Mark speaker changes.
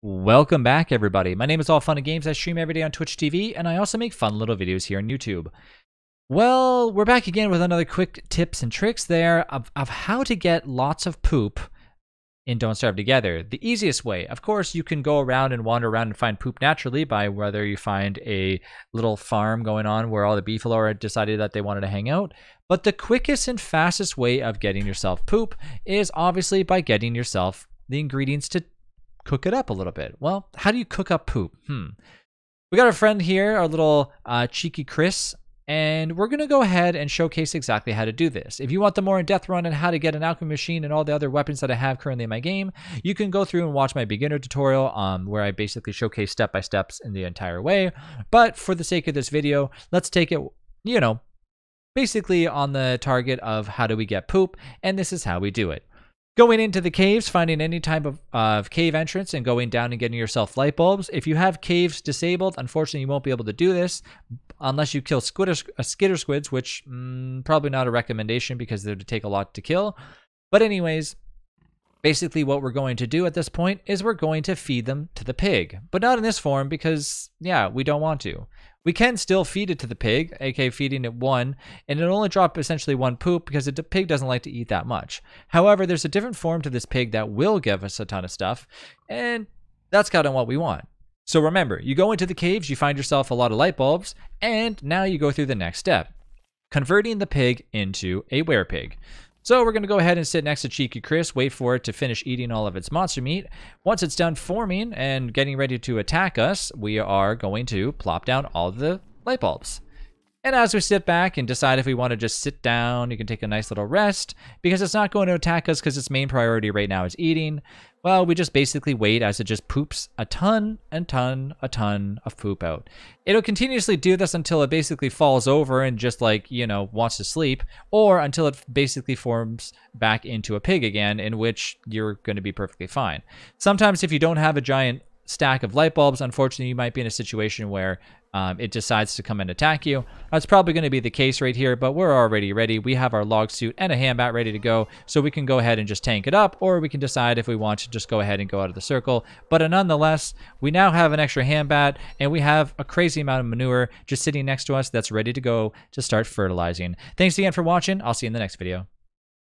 Speaker 1: Welcome back, everybody. My name is All Fun and Games. I stream every day on Twitch TV, and I also make fun little videos here on YouTube. Well, we're back again with another quick tips and tricks there of how to get lots of poop in Don't Starve Together. The easiest way, of course, you can go around and wander around and find poop naturally by whether you find a little farm going on where all the beefalo decided that they wanted to hang out. But the quickest and fastest way of getting yourself poop is obviously by getting yourself the ingredients to cook it up a little bit. Well, how do you cook up poop? We got a friend here, our little cheeky Chris, and we're going to go ahead and showcase exactly how to do this. If you want the more in-depth run on how to get an alchemy machine and all the other weapons that I have currently in my game, you can go through and watch my beginner tutorial where I basically showcase step-by-steps in the entire way. But for the sake of this video, let's take it, basically on the target of how do we get poop, and this is how we do it. Going into the caves, finding any type of cave entrance and going down and getting yourself light bulbs. If you have caves disabled, unfortunately you won't be able to do this unless you kill skitter squids, which probably not a recommendation because they would take a lot to kill. But anyways, basically what we're going to do at this point is we're going to feed them to the pig. But not in this form because, yeah, we don't want to. We can still feed it to the pig, aka feeding it one, and it'll only drop essentially one poop because the pig doesn't like to eat that much. However, there's a different form to this pig that will give us a ton of stuff, and that's kind of what we want. So remember, you go into the caves, you find yourself a lot of light bulbs, and now you go through the next step, converting the pig into a werepig. So we're going to go ahead and sit next to Cheeky Chris, wait for it to finish eating all of its monster meat. Once it's done forming and getting ready to attack us, we are going to plop down all the light bulbs. And as we sit back and decide if we want to just sit down, you can take a nice little rest because it's not going to attack us because its main priority right now is eating. Well, we just basically wait as it just poops a ton of poop out. It'll continuously do this until it basically falls over and just wants to sleep, or until it basically forms back into a pig again, in which you're going to be perfectly fine. Sometimes if you don't have a giant stack of light bulbs, unfortunately you might be in a situation where it decides to come and attack you. That's probably going to be the case right here, but we're already ready. We have our log suit and a hand bat ready to go, so we can go ahead and just tank it up, or we can decide if we want to just go ahead and go out of the circle. But nonetheless, we now have an extra hand bat, and we have a crazy amount of manure just sitting next to us that's ready to go to start fertilizing. Thanks again for watching. I'll see you in the next video.